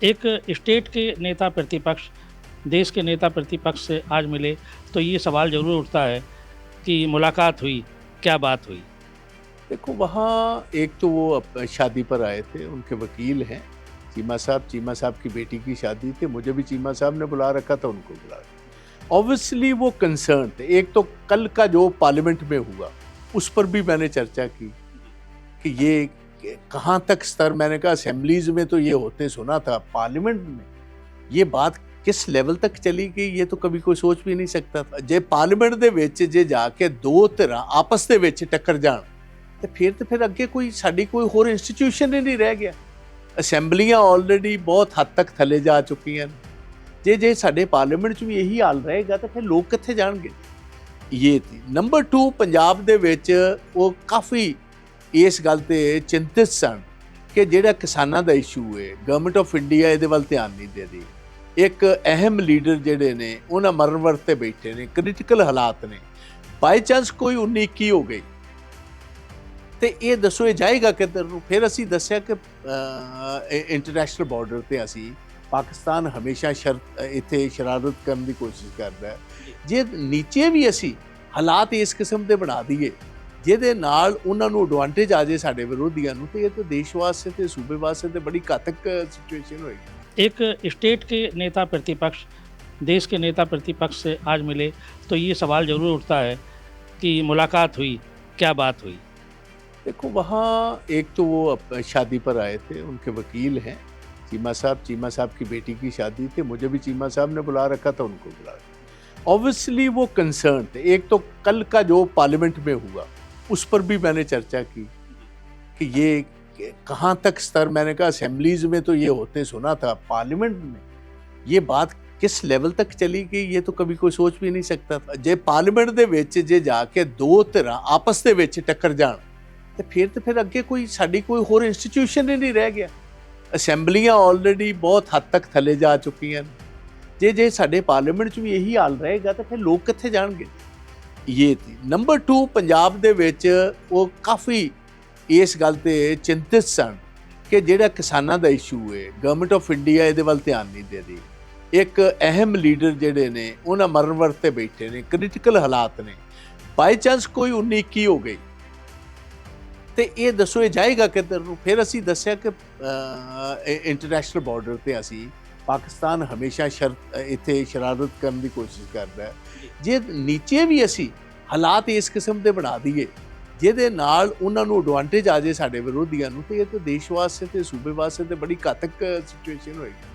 एक स्टेट के नेता प्रतिपक्ष, देश के नेता प्रतिपक्ष से आज मिले तो ये सवाल ज़रूर उठता है कि मुलाकात हुई, क्या बात हुई? देखो वहाँ एक तो वो शादी पर आए थे, उनके वकील हैं चीमा साहब की बेटी की शादी थी, मुझे भी चीमा साहब ने बुला रखा था, उनको बुला रखा। ऑब्वियसली वो कंसर्न थे। एक तो कल का जो पार्लियामेंट में हुआ उस पर भी मैंने चर्चा की कि ये कहाँ तक स्तर, मैंने कहा असेंबलीज में तो ये होते सुना था, पार्लियामेंट में ये बात किस लेवल तक चली गई ये तो कभी कोई सोच भी नहीं सकता था। जे पार्लियामेंट ਦੇ ਵਿੱਚ ਜੇ ਜਾ ਕੇ ਦੋ ਧਿਰਾਂ ਆਪਸ ਦੇ ਵਿੱਚ ਟੱਕਰ ਜਾਣ ਤੇ ਫਿਰ ਅੱਗੇ ਕੋਈ ਸਾਡੀ ਕੋਈ ਹੋਰ ਇੰਸਟੀਟਿਊਸ਼ਨ ਹੀ ਨਹੀਂ ਰਹਿ ਗਿਆ। ਅਸੈਂਬਲੀਆਂ ਆਲਰੇਡੀ ਬਹੁਤ ਹੱਦ ਤੱਕ ਥੱਲੇ ਜਾ ਚੁੱਕੀਆਂ ਨੇ। ਜੇ ਸਾਡੇ ਪਾਰਲੀਮੈਂਟ 'ਚ ਵੀ ਇਹੀ ਹਾਲ ਰਹੇਗਾ ਤਾਂ ਫਿਰ ਲੋਕ ਕਿੱਥੇ ਜਾਣਗੇ। ਇਹ ਸੀ ਨੰਬਰ 2, ਪੰਜਾਬ ਦੇ ਵਿੱਚ ਉਹ ਕਾਫੀ ਇਸ ਗੱਲ ਤੇ ਚਿੰਤਿਤ ਸਨ ਕਿ ਜਿਹੜਾ ਕਿਸਾਨਾਂ ਦਾ ਇਸ਼ੂ ਹੈ, ਗਵਰਨਮੈਂਟ ਆਫ ਇੰਡੀਆ ਇਹਦੇ ਵੱਲ ਧਿਆਨ ਨਹੀਂ ਦੇ ਰਹੀ। ਇੱਕ ਅਹਿਮ ਲੀਡਰ ਜਿਹੜੇ ਨੇ ਉਹਨਾਂ ਮਰਨ ਵਰਤ ਤੇ ਬੈਠੇ ਨੇ, ਕ੍ਰਿਟੀਕਲ ਹਾਲਾਤ ਨੇ, ਬਾਈ ਚਾਂਸ ਕੋਈ 19-21 ਹੋ ਗਈ ਤੇ ਇਹ ਦੱਸੋ ਇਹ ਜਾਏਗਾ ਕਿੱਧਰ ਨੂੰ। ਫਿਰ ਅਸੀਂ ਦੱਸਿਆ ਕਿ ਇੰਟਰਨੈਸ਼ਨਲ ਬਾਰਡਰ ਤੇ ਅਸੀਂ ਪਾਕਿਸਤਾਨ ਹਮੇਸ਼ਾ ਇੱਥੇ ਸ਼ਰਾਰਤ ਕਰਨ ਦੀ ਕੋਸ਼ਿਸ਼ ਕਰਦਾ ਹੈ। ਜੇ ਨੀਚੇ ਵੀ ਅਸੀਂ ਹਾਲਾਤ ਇਸ ਕਿਸਮ ਦੇ ਬਣਾ ਦਈਏ ਜਿਹਦੇ ਨਾਲ ਉਹਨਾਂ ਨੂੰ ਐਡਵਾਂਟੇਜ ਆ ਜਾਏ ਸਾਡੇ ਵਿਰੋਧੀਆਂ ਨੂੰ, ਤੇ ਇਹ ਤਾਂ ਦੇਸ਼ ਵਾਸਤੇ ਤੇ ਸੂਬੇ ਵਾਸਤੇ ਤੇ ਬੜੀ ਘਾਤਕ ਸਿਚੁਏਸ਼ਨ ਹੋਏਗੀ। एक स्टेट के नेता प्रतिपक्ष, देश के नेता प्रतिपक्ष से आज मिले तो ये सवाल ज़रूर उठता है कि मुलाकात हुई, क्या बात हुई? देखो वहाँ एक तो वो शादी पर आए थे, उनके वकील हैं चीमा साहब की बेटी की शादी थी, मुझे भी चीमा साहब ने बुला रखा था, उनको बुला रखा। ऑब्वियसली वो कंसर्न थे। एक तो कल का जो पार्लियामेंट में हुआ उस पर भी मैंने चर्चा की कि ये कहाँ तक स्तर, मैंने कहा असेंबलीज में तो ये होते सुना था, पार्लियामेंट में ये बात किस लेवल तक चली गई ये तो कभी कोई सोच भी नहीं सकता था। जे पार्लियामेंट ਦੇ ਵਿੱਚ ਜੇ ਜਾ ਕੇ ਦੋ ਧਿਰਾਂ ਆਪਸ ਦੇ ਵਿੱਚ ਟੱਕਰ ਜਾਣ ਤੇ ਫਿਰ ਅੱਗੇ ਕੋਈ ਸਾਡੀ ਕੋਈ ਹੋਰ ਇੰਸਟੀਟਿਊਸ਼ਨ ਹੀ ਨਹੀਂ ਰਹਿ ਗਿਆ। ਅਸੈਂਬਲੀਆਂ ਆਲਰੇਡੀ ਬਹੁਤ ਹੱਦ ਤੱਕ ਥੱਲੇ ਜਾ ਚੁੱਕੀਆਂ ਨੇ। ਜੇ ਸਾਡੇ ਪਾਰਲੀਮੈਂਟ 'ਚ ਵੀ ਇਹੀ ਹਾਲ ਰਹੇਗਾ ਤਾਂ ਫਿਰ ਲੋਕ ਕਿੱਥੇ ਜਾਣਗੇ। ਇਹ ਸੀ ਨੰਬਰ 2, ਪੰਜਾਬ ਦੇ ਵਿੱਚ ਉਹ ਕਾਫੀ ਇਸ ਗੱਲ ਤੇ ਚਿੰਤਿਤ ਸਨ ਕਿ ਜਿਹੜਾ ਕਿਸਾਨਾਂ ਦਾ ਇਸ਼ੂ ਹੈ, ਗਵਰਨਮੈਂਟ ਆਫ ਇੰਡੀਆ ਇਹਦੇ ਵੱਲ ਧਿਆਨ ਨਹੀਂ ਦੇ ਰਹੀ। ਇੱਕ ਅਹਿਮ ਲੀਡਰ ਜਿਹੜੇ ਨੇ ਉਹਨਾਂ ਮਰਨ ਵਰਤ ਤੇ ਬੈਠੇ ਨੇ, ਕ੍ਰਿਟੀਕਲ ਹਾਲਾਤ ਨੇ, ਬਾਈ ਚਾਂਸ ਕੋਈ 19-21 ਹੋ ਗਈ ਤੇ ਇਹ ਦੱਸੋ ਇਹ ਜਾਏਗਾ ਕਿੱਧਰ ਨੂੰ। ਫਿਰ ਅਸੀਂ ਦੱਸਿਆ ਕਿ ਇੰਟਰਨੈਸ਼ਨਲ ਬਾਰਡਰ ਤੇ ਅਸੀਂ ਪਾਕਿਸਤਾਨ ਹਮੇਸ਼ਾ ਇੱਥੇ ਸ਼ਰਾਰਤ ਕਰਨ ਦੀ ਕੋਸ਼ਿਸ਼ ਕਰਦਾ ਹੈ। ਜੇ ਨੀਚੇ ਵੀ ਅਸੀਂ ਹਾਲਾਤ ਇਸ ਕਿਸਮ ਦੇ ਬਣਾ ਦਈਏ ਜਿਹਦੇ ਨਾਲ ਉਹਨਾਂ ਨੂੰ ਐਡਵਾਂਟੇਜ ਆ ਜਾਏ ਸਾਡੇ ਵਿਰੋਧੀਆਂ ਨੂੰ, ਤੇ ਇਹ ਤਾਂ ਦੇਸ਼ ਵਾਸਤੇ ਤੇ ਸੂਬੇ ਵਾਸਤੇ ਤੇ ਬੜੀ ਘਾਤਕ ਸਿਚੁਏਸ਼ਨ ਹੋਏਗੀ।